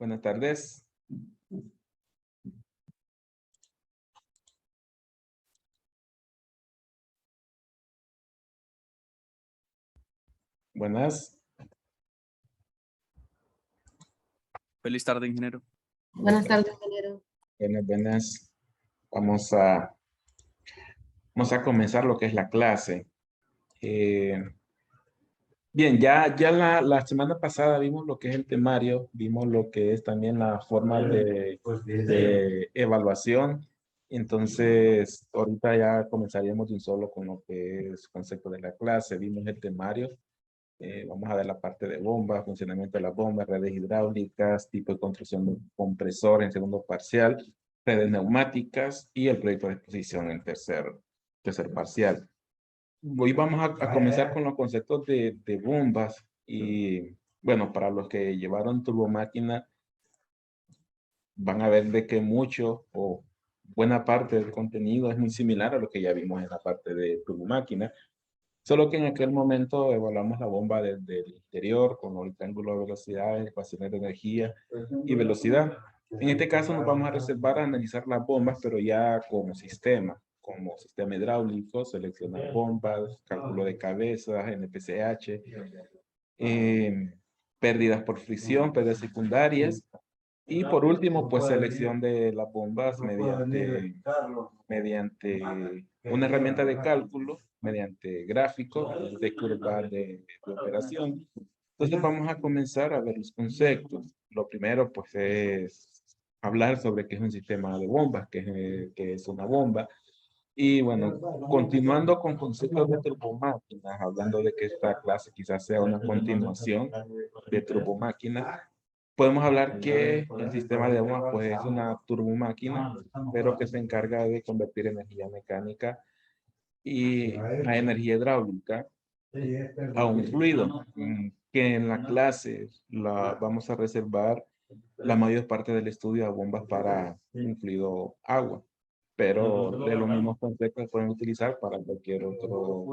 Buenas tardes. Buenas. Feliz tarde, ingeniero. Buenas tardes, ingeniero. Buenas. Vamos a comenzar lo que es la clase. Bien, ya la semana pasada vimos lo que es el temario, vimos lo que es también la forma de evaluación. Entonces, ahorita ya comenzaríamos de un solo con lo que es concepto de la clase. Vimos el temario. Vamos a ver la parte de bombas, funcionamiento de las bombas, redes hidráulicas, tipo de construcción de un compresor en segundo parcial, redes neumáticas y el proyecto de exposición en tercer parcial. Hoy vamos a comenzar con los conceptos de bombas y bueno, para los que llevaron turbomáquina van a ver de que mucho o buena parte del contenido es muy similar a lo que ya vimos en la parte de turbomáquina. Solo que en aquel momento evaluamos la bomba desde el interior con los triángulos de velocidades, ecuaciones de energía y velocidad. En este caso nos vamos a reservar a analizar las bombas, pero ya como sistema hidráulico, seleccionar bombas, cálculo de cabezas, NPCH, pérdidas por fricción, pérdidas secundarias. Y por último, pues selección de las bombas mediante una herramienta de cálculo, mediante gráficos de curva de operación. Entonces vamos a comenzar a ver los conceptos. Lo primero, pues, es hablar sobre qué es un sistema de bombas, qué es una bomba. Y bueno, continuando con conceptos de turbomáquinas, hablando de que esta clase quizás sea una continuación de turbomáquinas, podemos hablar que el sistema de bombas pues, es una turbomáquina, pero que se encarga de convertir energía mecánica y la energía hidráulica a un fluido, que en la clase vamos a reservar la mayor parte del estudio a bombas para un fluido agua, pero de los mismos conceptos pueden utilizar para cualquier otro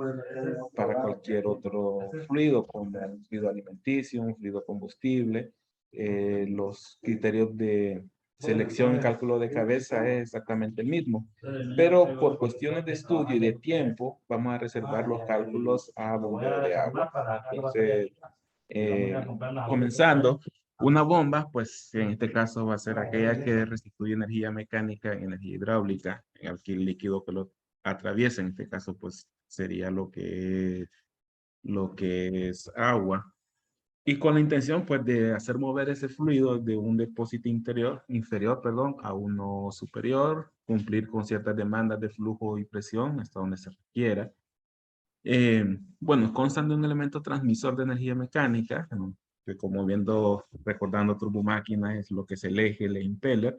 fluido, como un fluido alimenticio, un fluido combustible. Los criterios de selección y cálculo de cabeza es exactamente el mismo, pero por cuestiones de estudio y de tiempo vamos a reservar los cálculos a bombeo de agua. Entonces, comenzando, una bomba, pues en este caso va a ser aquella que restituye energía mecánica en energía hidráulica en el líquido que lo atraviesa. En este caso, pues sería lo que es agua. Y con la intención, pues, de hacer mover ese fluido de un depósito inferior, perdón, a uno superior, cumplir con ciertas demandas de flujo y presión hasta donde se requiera. Bueno, constan de un elemento transmisor de energía mecánica, que como recordando turbomáquinas, es lo que es el eje, el impeller,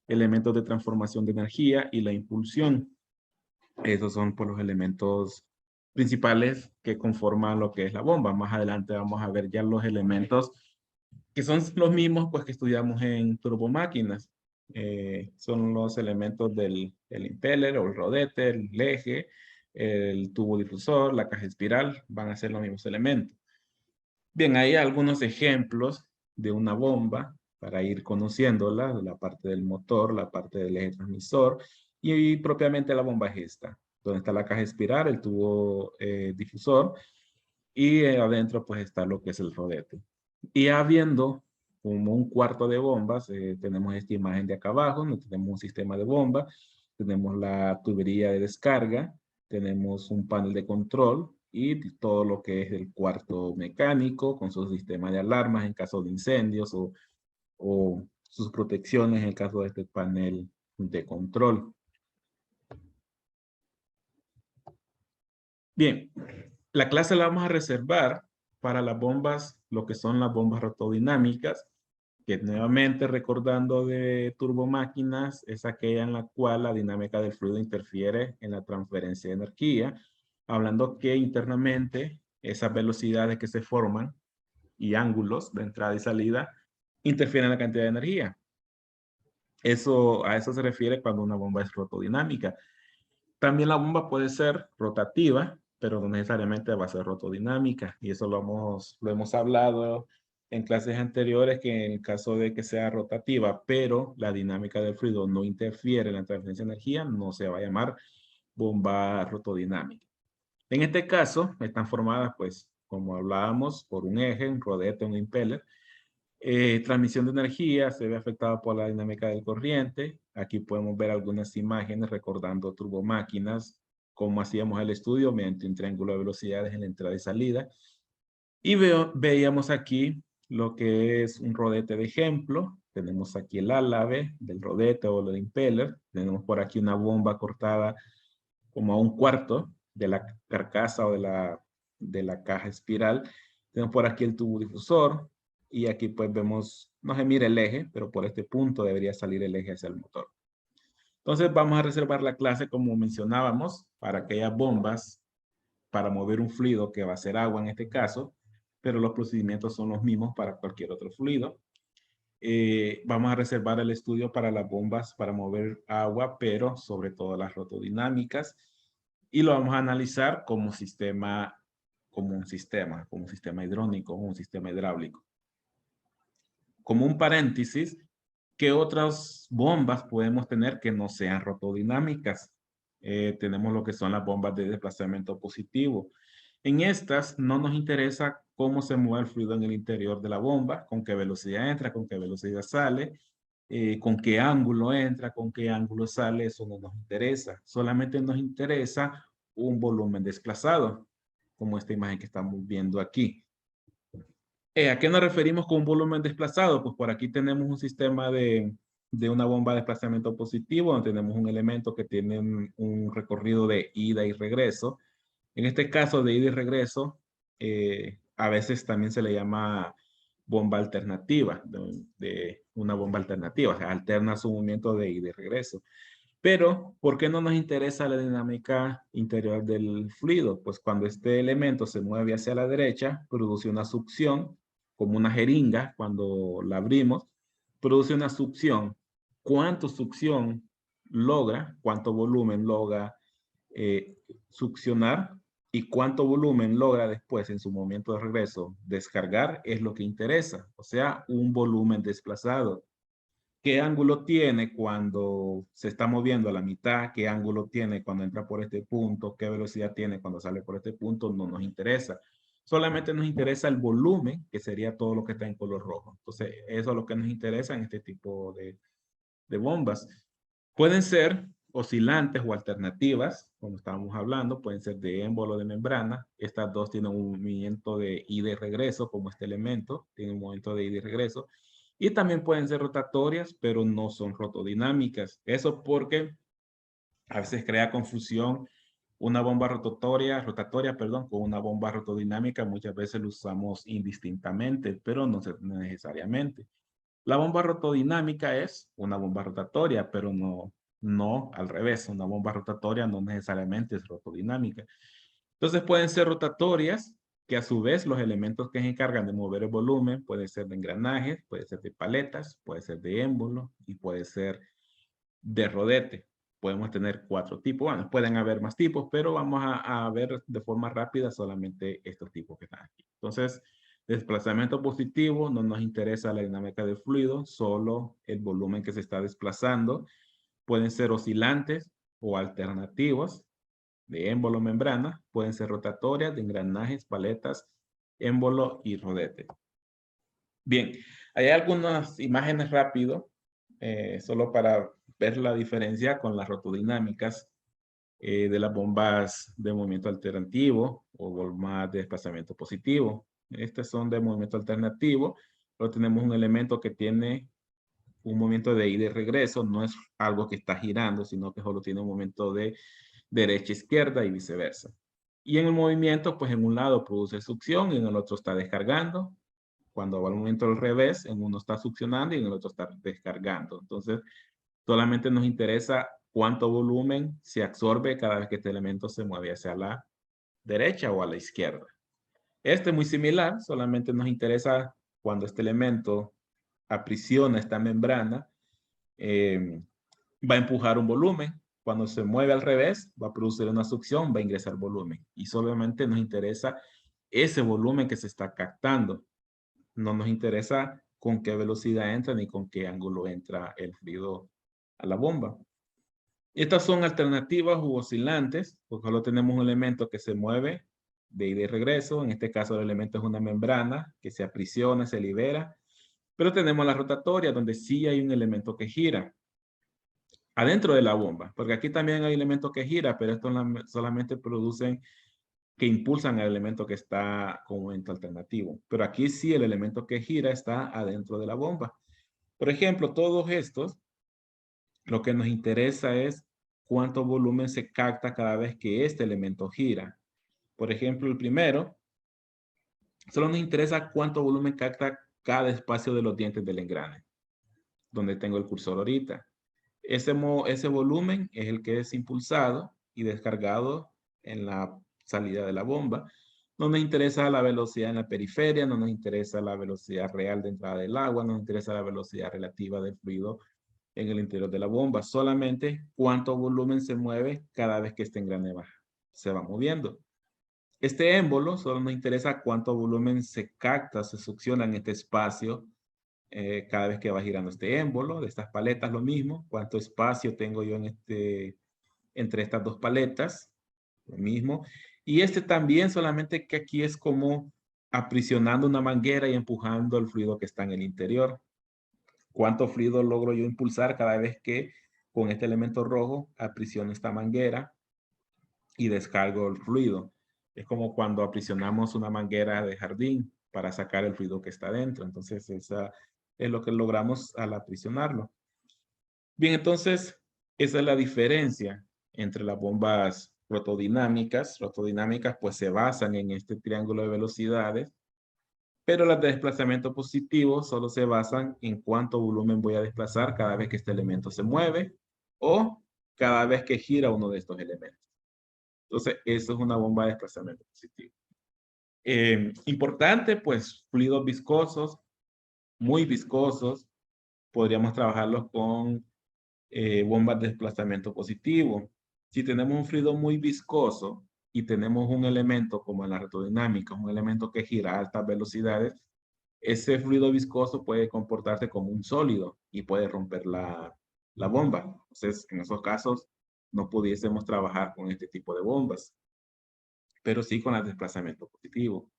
elementos de transformación de energía y la impulsión. Esos son por los elementos principales que conforman lo que es la bomba. Más adelante vamos a ver ya los elementos que son los mismos pues que estudiamos en turbomáquinas. Son los elementos del impeller o el rodete, el eje, el tubo difusor, la caja espiral, van a ser los mismos elementos. Bien, hay algunos ejemplos de una bomba para ir conociéndola, la parte del motor, la parte del eje transmisor y propiamente la bomba es esta, donde está la caja espiral, el tubo difusor y adentro pues está lo que es el rodete. Y habiendo como un cuarto de bombas, tenemos esta imagen de acá abajo, donde tenemos un sistema de bomba, tenemos la tubería de descarga, tenemos un panel de control y todo lo que es el cuarto mecánico con su sistema de alarmas en caso de incendios o sus protecciones en el caso de este panel de control. Bien, la clase la vamos a reservar para las bombas, lo que son las bombas rotodinámicas, que nuevamente recordando de turbomáquinas, es aquella en la cual la dinámica del fluido interfiere en la transferencia de energía, hablando que internamente esas velocidades que se forman y ángulos de entrada y salida interfieren en la cantidad de energía. A eso se refiere cuando una bomba es rotodinámica. También la bomba puede ser rotativa, pero no necesariamente va a ser rotodinámica. Y eso lo hemos hablado en clases anteriores que en el caso de que sea rotativa, pero la dinámica del fluido no interfiere en la transferencia de energía, no se va a llamar bomba rotodinámica. En este caso, están formadas, pues, como hablábamos, por un eje, un rodete, un impeller. Transmisión de energía se ve afectada por la dinámica del corriente. Aquí podemos ver algunas imágenes recordando turbomáquinas, cómo hacíamos el estudio mediante un triángulo de velocidades en la entrada y salida. Y veíamos aquí lo que es un rodete de ejemplo. Tenemos aquí el álave del rodete o del impeller. Tenemos por aquí una bomba cortada como a un cuarto de la carcasa o de la caja espiral. Tenemos por aquí el tubo difusor y aquí pues vemos, no se mira el eje, pero por este punto debería salir el eje hacia el motor. Entonces vamos a reservar la clase como mencionábamos para aquellas bombas para mover un fluido que va a ser agua en este caso, pero los procedimientos son los mismos para cualquier otro fluido. Vamos a reservar el estudio para las bombas para mover agua, pero sobre todo las rotodinámicas. Y lo vamos a analizar como sistema, como un sistema hidráulico, un sistema hidráulico. Como un paréntesis, ¿qué otras bombas podemos tener que no sean rotodinámicas? Tenemos lo que son las bombas de desplazamiento positivo. En estas no nos interesa cómo se mueve el fluido en el interior de la bomba, con qué velocidad entra, con qué velocidad sale, con qué ángulo entra, con qué ángulo sale, eso no nos interesa. Solamente nos interesa un volumen desplazado, como esta imagen que estamos viendo aquí. ¿A qué nos referimos con un volumen desplazado? Pues por aquí tenemos un sistema de una bomba de desplazamiento positivo, donde tenemos un elemento que tiene un recorrido de ida y regreso. En este caso de ida y regreso, a veces también se le llama bomba alternativa, de una bomba alternativa, o sea, alterna su movimiento de ida y regreso. Pero, ¿por qué no nos interesa la dinámica interior del fluido? Pues cuando este elemento se mueve hacia la derecha, produce una succión, como una jeringa, cuando la abrimos, produce una succión. ¿Cuánto succión logra? ¿Cuánto volumen logra succionar? ¿Y cuánto volumen logra después en su movimiento de regreso descargar? Es lo que interesa. O sea, un volumen desplazado. ¿Qué ángulo tiene cuando se está moviendo a la mitad? ¿Qué ángulo tiene cuando entra por este punto? ¿Qué velocidad tiene cuando sale por este punto? No nos interesa. Solamente nos interesa el volumen, que sería todo lo que está en color rojo. Entonces, eso es lo que nos interesa en este tipo de bombas. Pueden ser oscilantes o alternativas, como estábamos hablando, pueden ser de émbolo o de membrana. Estas dos tienen un movimiento de ida y regreso, como este elemento, tiene un movimiento de ida y regreso. Y también pueden ser rotatorias, pero no son rotodinámicas. Eso porque a veces crea confusión una bomba rotatoria, con una bomba rotodinámica. Muchas veces lo usamos indistintamente, pero no necesariamente. La bomba rotodinámica es una bomba rotatoria, pero no al revés. Una bomba rotatoria no necesariamente es rotodinámica. Entonces pueden ser rotatorias, que a su vez los elementos que se encargan de mover el volumen pueden ser de engranajes, puede ser de paletas, puede ser de émbolo y puede ser de rodete. Podemos tener 4 tipos. Bueno, pueden haber más tipos, pero vamos a ver de forma rápida solamente estos tipos que están aquí. Entonces, desplazamiento positivo, no nos interesa la dinámica del fluido, solo el volumen que se está desplazando. Pueden ser oscilantes o alternativos de émbolo membrana, pueden ser rotatorias de engranajes, paletas, émbolo y rodete. Bien, hay algunas imágenes rápido, solo para ver la diferencia con las rotodinámicas de las bombas de movimiento alternativo o bombas de desplazamiento positivo. Estas son de movimiento alternativo, pero tenemos un elemento que tiene un movimiento de ida y regreso, no es algo que está girando, sino que solo tiene un momento de derecha, izquierda y viceversa. Y en el movimiento, pues en un lado produce succión y en el otro está descargando. Cuando va al movimiento al revés, en uno está succionando y en el otro está descargando. Entonces, solamente nos interesa cuánto volumen se absorbe cada vez que este elemento se mueve hacia la derecha o a la izquierda. Este es muy similar, solamente nos interesa cuando este elemento aprisiona esta membrana, va a empujar un volumen. Cuando se mueve al revés, va a producir una succión, va a ingresar volumen. Y solamente nos interesa ese volumen que se está captando. No nos interesa con qué velocidad entra ni con qué ángulo entra el fluido a la bomba. Estas son alternativas u oscilantes, porque solo tenemos un elemento que se mueve de ida y regreso. En este caso el elemento es una membrana que se aprisiona, se libera. Pero tenemos la rotatoria, donde sí hay un elemento que gira adentro de la bomba, porque aquí también hay elementos que giran, pero estos solamente producen, que impulsan al elemento que está con movimiento alternativo. Pero aquí sí el elemento que gira está adentro de la bomba. Por ejemplo, todos estos, lo que nos interesa es cuánto volumen se capta cada vez que este elemento gira. Por ejemplo, el primero, solo nos interesa cuánto volumen capta cada espacio de los dientes del engrane, donde tengo el cursor ahorita. Ese volumen es el que es impulsado y descargado en la salida de la bomba. No nos interesa la velocidad en la periferia, no nos interesa la velocidad real de entrada del agua, no nos interesa la velocidad relativa del fluido en el interior de la bomba, solamente cuánto volumen se mueve cada vez que este engrane se va moviendo. Este émbolo solo nos interesa cuánto volumen se capta, se succiona en este espacio cada vez que va girando este émbolo. De estas paletas lo mismo, cuánto espacio tengo yo entre estas dos paletas, lo mismo. Y este también, solamente que aquí es como aprisionando una manguera y empujando el fluido que está en el interior. ¿Cuánto fluido logro yo impulsar cada vez que con este elemento rojo aprisiono esta manguera y descargo el fluido? Es como cuando aprisionamos una manguera de jardín para sacar el fluido que está dentro. Entonces, esa es lo que logramos al aprisionarlo. Bien, entonces, esa es la diferencia entre las bombas rotodinámicas. Rotodinámicas, pues, se basan en este triángulo de velocidades, pero las de desplazamiento positivo solo se basan en cuánto volumen voy a desplazar cada vez que este elemento se mueve o cada vez que gira uno de estos elementos. Entonces, eso es una bomba de desplazamiento positivo. Importante, pues, fluidos viscosos, muy viscosos, podríamos trabajarlos con bombas de desplazamiento positivo. Si tenemos un fluido muy viscoso y tenemos un elemento como en la retodinámica, un elemento que gira a altas velocidades, ese fluido viscoso puede comportarse como un sólido y puede romper la bomba. Entonces, en esos casos, no pudiésemos trabajar con este tipo de bombas, pero sí con el desplazamiento positivo.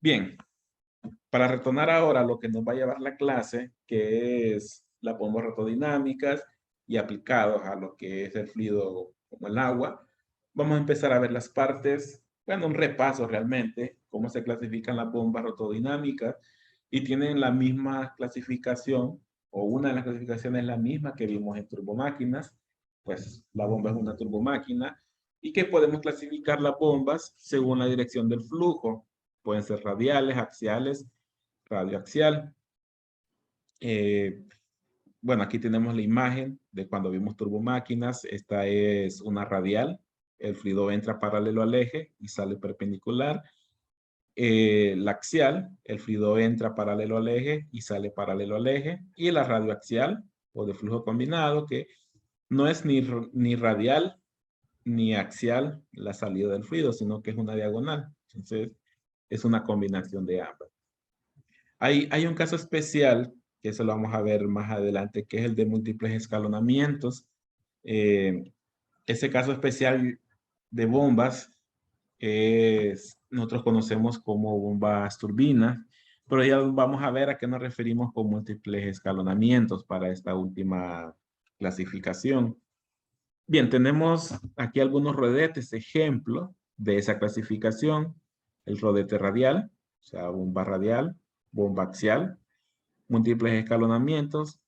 Bien, para retornar ahora a lo que nos va a llevar la clase, que es las bombas rotodinámicas y aplicados a lo que es el fluido como el agua, vamos a empezar a ver las partes, bueno, un repaso realmente, cómo se clasifican las bombas rotodinámicas y tienen la misma clasificación o una de las clasificaciones es la misma que vimos en turbomáquinas, pues la bomba es una turbomáquina y que podemos clasificar las bombas según la dirección del flujo. Pueden ser radiales, axiales, radioaxial. Bueno, aquí tenemos la imagen de cuando vimos turbomáquinas. Esta es una radial. El fluido entra paralelo al eje y sale perpendicular. La axial, el fluido entra paralelo al eje y sale paralelo al eje. Y la radioaxial, o de flujo combinado, que no es ni radial ni axial la salida del fluido, sino que es una diagonal. Entonces, es una combinación de ambas. Hay un caso especial, que eso lo vamos a ver más adelante, que es el de múltiples escalonamientos. Ese caso especial de bombas nosotros conocemos como bombas turbinas, pero ya vamos a ver a qué nos referimos con múltiples escalonamientos para esta última clasificación. Bien, tenemos aquí algunos rodetes, ejemplo de esa clasificación. El rodete radial, o sea, bomba radial, bomba axial, múltiples escalonamientos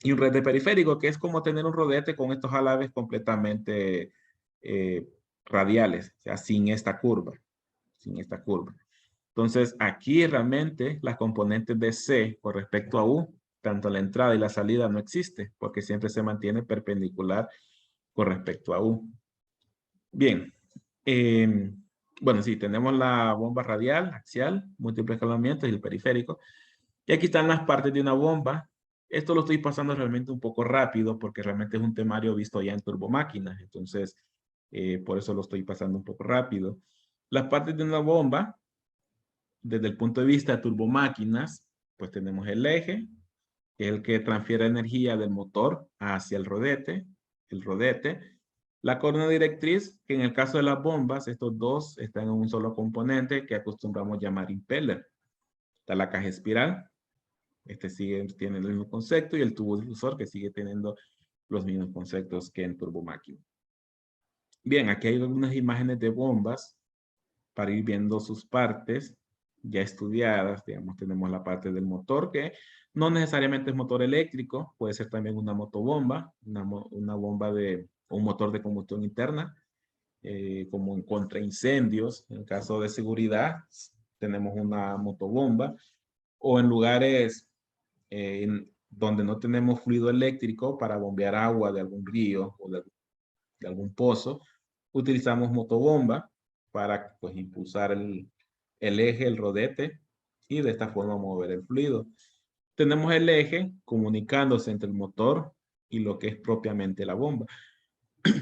y un rodete periférico, que es como tener un rodete con estos alaves completamente radiales, o sea, sin esta curva, Entonces, aquí realmente las componentes de C con respecto a U, tanto la entrada y la salida no existe, porque siempre se mantiene perpendicular con respecto a U. Bien, bueno, sí, tenemos la bomba radial, axial, múltiples escalonamientos y el periférico. Y aquí están las partes de una bomba. Esto lo estoy pasando realmente un poco rápido porque realmente es un temario visto ya en turbomáquinas. Entonces, por eso lo estoy pasando un poco rápido. Las partes de una bomba desde el punto de vista de turbomáquinas, pues tenemos el eje, que es el que transfiere energía del motor hacia el rodete, la columna directriz, que en el caso de las bombas, estos dos están en un solo componente que acostumbramos llamar impeller. Está la caja espiral, tiene el mismo concepto, y el tubo difusor, que sigue teniendo los mismos conceptos que en turbomáquina. Bien, aquí hay algunas imágenes de bombas para ir viendo sus partes ya estudiadas. Digamos, tenemos la parte del motor, que no necesariamente es motor eléctrico, puede ser también una motobomba, una bomba de un motor de combustión interna, como en contra incendios. En caso de seguridad, tenemos una motobomba, o en lugares donde no tenemos fluido eléctrico para bombear agua de algún río o de algún pozo, utilizamos motobomba para pues impulsar el eje, el rodete, y de esta forma mover el fluido. Tenemos el eje comunicándose entre el motor y lo que es propiamente la bomba.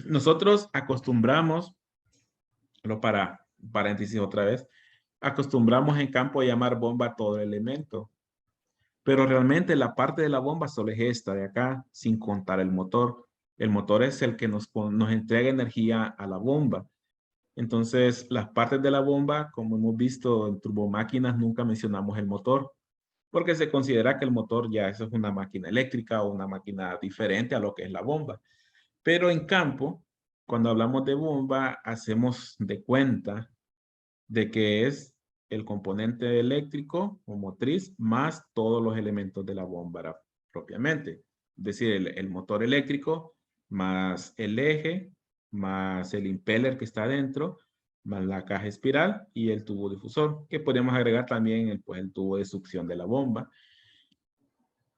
Nosotros acostumbramos, para paréntesis otra vez, acostumbramos en campo a llamar bomba a todo el elemento, pero realmente la parte de la bomba solo es esta de acá, sin contar el motor. El motor es el que nos entrega energía a la bomba. Entonces, las partes de la bomba, como hemos visto en turbomáquinas, nunca mencionamos el motor, porque se considera que el motor ya eso es una máquina eléctrica o una máquina diferente a lo que es la bomba. Pero en campo, cuando hablamos de bomba, hacemos de cuenta de que es el componente eléctrico o motriz más todos los elementos de la bomba propiamente. Es decir, el motor eléctrico más el eje, más el impeller que está adentro, más la caja espiral y el tubo difusor, que podemos agregar también el tubo de succión de la bomba.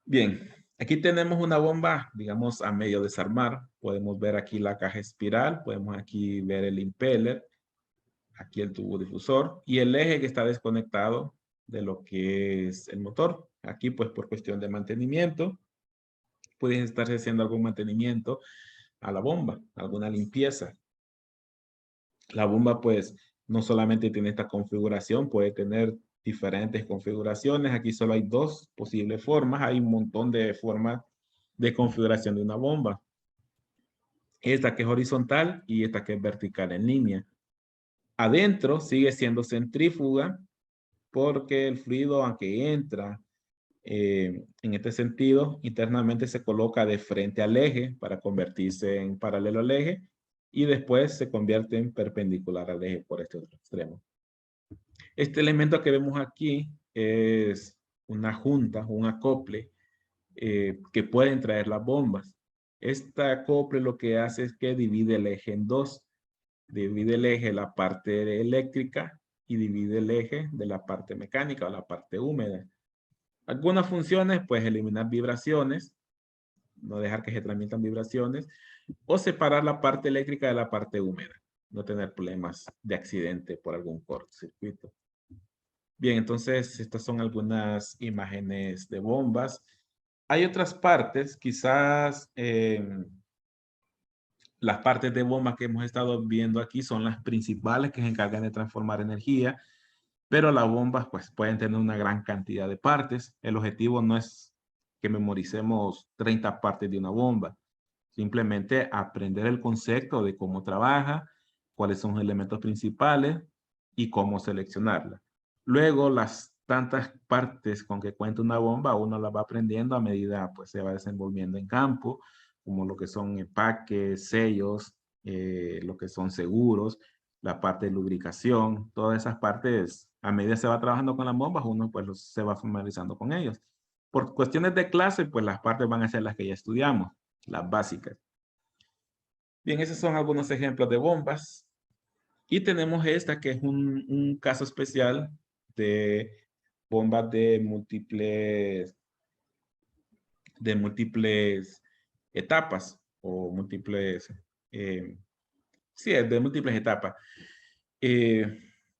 Bien, aquí tenemos una bomba, digamos, a medio desarmar. Podemos ver aquí la caja espiral, podemos aquí ver el impeller, aquí el tubo difusor y el eje que está desconectado de lo que es el motor. Aquí pues por cuestión de mantenimiento, pueden estarse haciendo algún mantenimiento a la bomba, alguna limpieza. La bomba pues no solamente tiene esta configuración, puede tener diferentes configuraciones. Aquí solo hay dos posibles formas, hay un montón de formas de configuración de una bomba. Esta que es horizontal y esta que es vertical en línea. Adentro sigue siendo centrífuga porque el fluido, aunque entra en este sentido, internamente se coloca de frente al eje para convertirse en paralelo al eje y después se convierte en perpendicular al eje por este otro extremo. Este elemento que vemos aquí es una junta, un acople que pueden traer las bombas. Este acople lo que hace es que divide el eje en dos. Divide el eje de la parte eléctrica y divide el eje de la parte mecánica o la parte húmeda. Algunas funciones, pues eliminar vibraciones, no dejar que se transmitan vibraciones, o separar la parte eléctrica de la parte húmeda, no tener problemas de accidente por algún cortocircuito. Bien, entonces estas son algunas imágenes de bombas. Hay otras partes, quizás las partes de bomba que hemos estado viendo aquí son las principales que se encargan de transformar energía, pero las bombas pues pueden tener una gran cantidad de partes. El objetivo no es que memoricemos 30 partes de una bomba, simplemente aprender el concepto de cómo trabaja, cuáles son los elementos principales y cómo seleccionarla. Luego las tantas partes con que cuenta una bomba, uno las va aprendiendo a medida pues se va desenvolviendo en campo, como lo que son empaques, sellos, lo que son seguros, la parte de lubricación, todas esas partes, a medida se va trabajando con las bombas, uno pues se va familiarizando con ellos. Por cuestiones de clase, pues las partes van a ser las que ya estudiamos, las básicas. Bien, esos son algunos ejemplos de bombas. Y tenemos esta que es un caso especial de bombas de múltiples etapas o múltiples, sí, de múltiples etapas.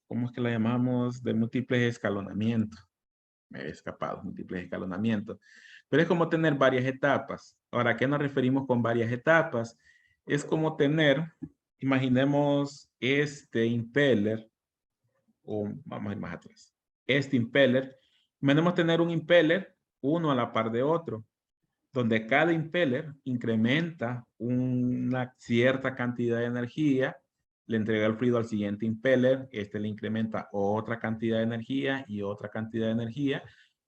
¿Cómo es que la llamamos? De múltiples escalonamientos. Me he escapado, múltiples escalonamientos. Pero es como tener varias etapas. Ahora, ¿a qué nos referimos con varias etapas? Es como tener, imaginemos este impeller, o vamos a ir más atrás. este impeller, podemos tener un impeller uno a la par de otro, donde cada impeller incrementa una cierta cantidad de energía, le entrega el fluido al siguiente impeller, este le incrementa otra cantidad de energía y otra cantidad de energía,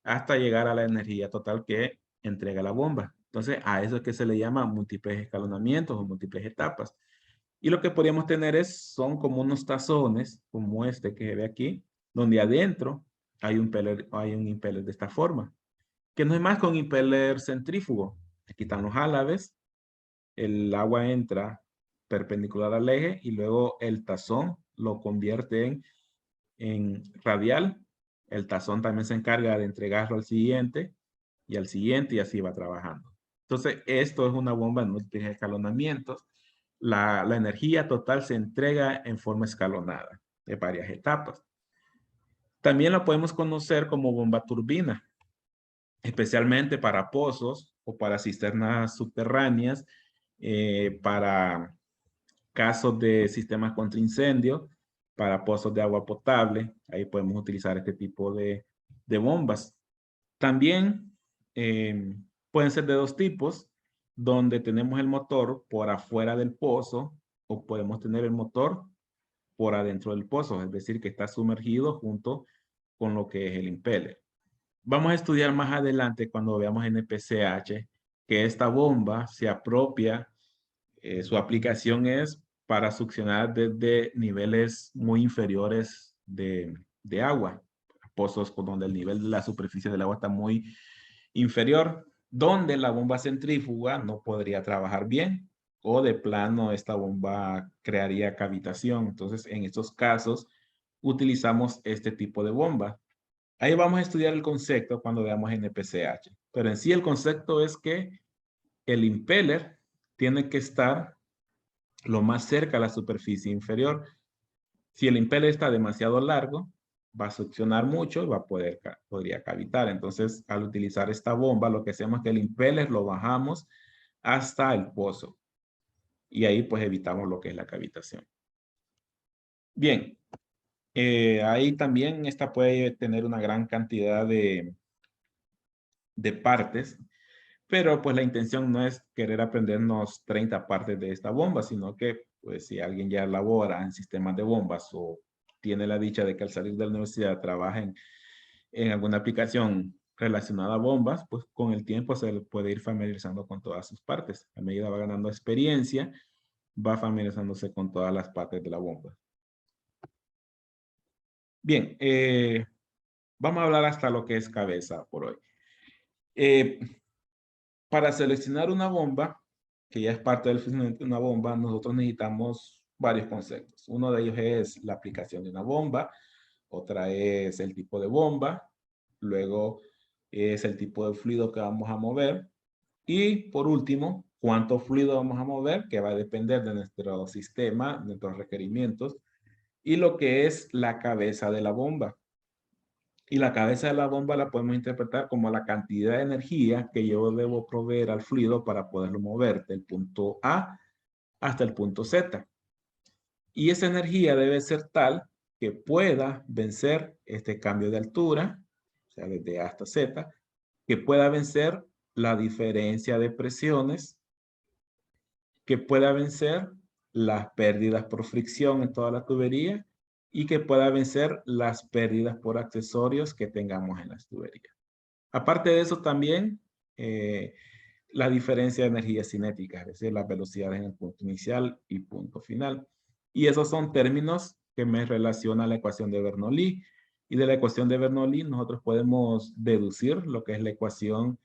hasta llegar a la energía total que entrega la bomba. Entonces, a eso es que se le llama múltiples escalonamientos o múltiples etapas. Y lo que podríamos tener son como unos tazones, como este que se ve aquí, donde adentro hay un impeller de esta forma, que no es más que un impeller centrífugo. Aquí están los álabes, el agua entra perpendicular al eje y luego el tazón lo convierte en radial. El tazón también se encarga de entregarlo al siguiente y al siguiente y así va trabajando. Entonces, esto es una bomba en múltiples escalonamientos. La energía total se entrega en forma escalonada de varias etapas. También la podemos conocer como bomba turbina, especialmente para pozos o para cisternas subterráneas, para casos de sistemas contra incendio, para pozos de agua potable. Ahí podemos utilizar este tipo de bombas. También pueden ser de dos tipos, donde tenemos el motor por afuera del pozo o podemos tener el motor por adentro del pozo, es decir, que está sumergido junto con lo que es el impeller. Vamos a estudiar más adelante cuando veamos NPCH que esta bomba se apropia, su aplicación es para succionar desde niveles muy inferiores de agua, pozos donde el nivel de la superficie del agua está muy inferior, donde la bomba centrífuga no podría trabajar bien o de plano esta bomba crearía cavitación. Entonces, en estos casos, utilizamos este tipo de bomba. Ahí vamos a estudiar el concepto cuando veamos NPCH. Pero en sí el concepto es que el impeller tiene que estar lo más cerca a la superficie inferior. Si el impeller está demasiado largo, va a succionar mucho y podría cavitar. Entonces, al utilizar esta bomba, lo que hacemos es que el impeller lo bajamos hasta el pozo. Y ahí pues evitamos lo que es la cavitación. Bien, ahí también esta puede tener una gran cantidad de partes, pero pues la intención no es querer aprendernos 30 partes de esta bomba, sino que pues si alguien ya labora en sistemas de bombas o tiene la dicha de que al salir de la universidad trabaja en alguna aplicación relacionada a bombas, pues con el tiempo se puede ir familiarizando con todas sus partes. A medida va ganando experiencia, va familiarizándose con todas las partes de la bomba. Bien, vamos a hablar hasta lo que es cabeza por hoy. Para seleccionar una bomba, que ya es parte del funcionamiento de una bomba, nosotros necesitamos varios conceptos. Uno de ellos es la aplicación de una bomba, otra es el tipo de bomba, luego es el tipo de fluido que vamos a mover y por último, cuánto fluido vamos a mover, que va a depender de nuestro sistema, nuestros requerimientos y lo que es la cabeza de la bomba. Y la cabeza de la bomba la podemos interpretar como la cantidad de energía que yo debo proveer al fluido para poderlo mover del punto A hasta el punto Z. Y esa energía debe ser tal que pueda vencer este cambio de altura, o sea, desde A hasta Z, que pueda vencer la diferencia de presiones, que pueda vencer las pérdidas por fricción en toda la tubería y que pueda vencer las pérdidas por accesorios que tengamos en las tuberías. Aparte de eso también, la diferencia de energía cinética, es decir, las velocidades en el punto inicial y punto final. Y esos son términos que me relacionan a la ecuación de Bernoulli. Y de la ecuación de Bernoulli nosotros podemos deducir lo que es la ecuación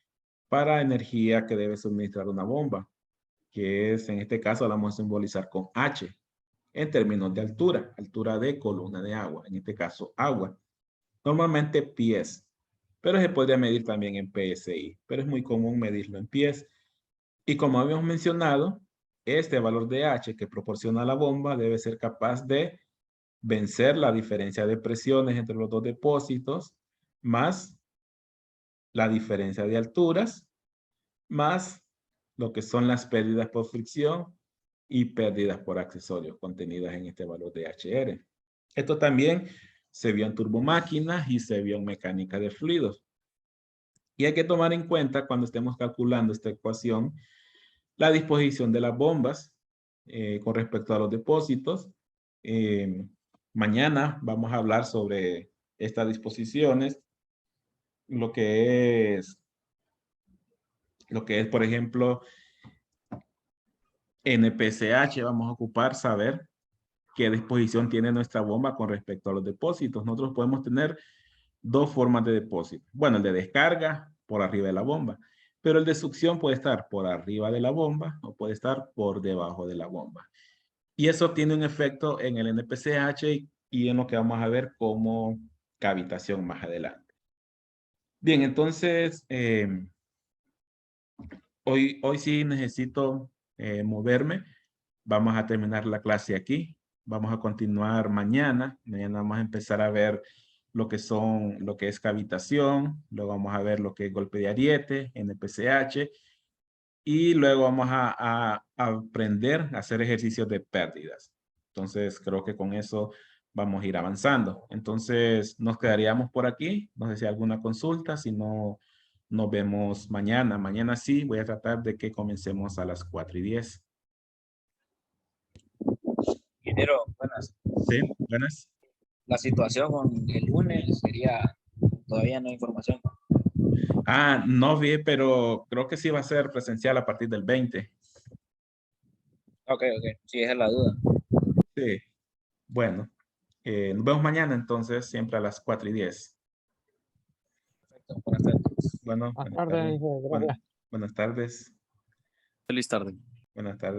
para energía que debe suministrar una bomba, que es, en este caso, la vamos a simbolizar con H, en términos de altura, altura de columna de agua, en este caso agua. Normalmente pies, pero se podría medir también en PSI, pero es muy común medirlo en pies. Y como habíamos mencionado, este valor de H que proporciona la bomba debe ser capaz de vencer la diferencia de presiones entre los dos depósitos, más la diferencia de alturas, más lo que son las pérdidas por fricción y pérdidas por accesorios contenidas en este valor de HR. Esto también se vio en turbomáquinas y se vio en mecánica de fluidos. Y hay que tomar en cuenta cuando estemos calculando esta ecuación la disposición de las bombas con respecto a los depósitos. Mañana vamos a hablar sobre estas disposiciones, lo que es, por ejemplo, NPCH. Vamos a ocupar saber qué disposición tiene nuestra bomba con respecto a los depósitos. Nosotros podemos tener dos formas de depósito. Bueno, el de descarga por arriba de la bomba, pero el de succión puede estar por arriba de la bomba o puede estar por debajo de la bomba. Y eso tiene un efecto en el NPCH y en lo que vamos a ver como cavitación más adelante. Bien, entonces, hoy sí necesito moverme. Vamos a terminar la clase aquí. Vamos a continuar mañana. Mañana vamos a empezar a ver lo que es cavitación. Luego vamos a ver lo que es golpe de ariete, NPCH. Y luego vamos a aprender a hacer ejercicios de pérdidas. Entonces, creo que con eso vamos a ir avanzando. Entonces, nos quedaríamos por aquí. No sé si hay alguna consulta. Si no, nos vemos mañana. Mañana sí, voy a tratar de que comencemos a las 4:10. Ingeniero, buenas. Sí, buenas. La situación con el lunes sería, todavía no hay información. No vi, pero creo que sí va a ser presencial a partir del 20. Ok, sí, esa es la duda. Sí. Bueno, nos vemos mañana entonces, siempre a las 4:10. Perfecto, buenas tardes. Bueno, Buenas tardes, ingeniero. Gracias. Buenas tardes. Feliz tarde. Buenas tardes.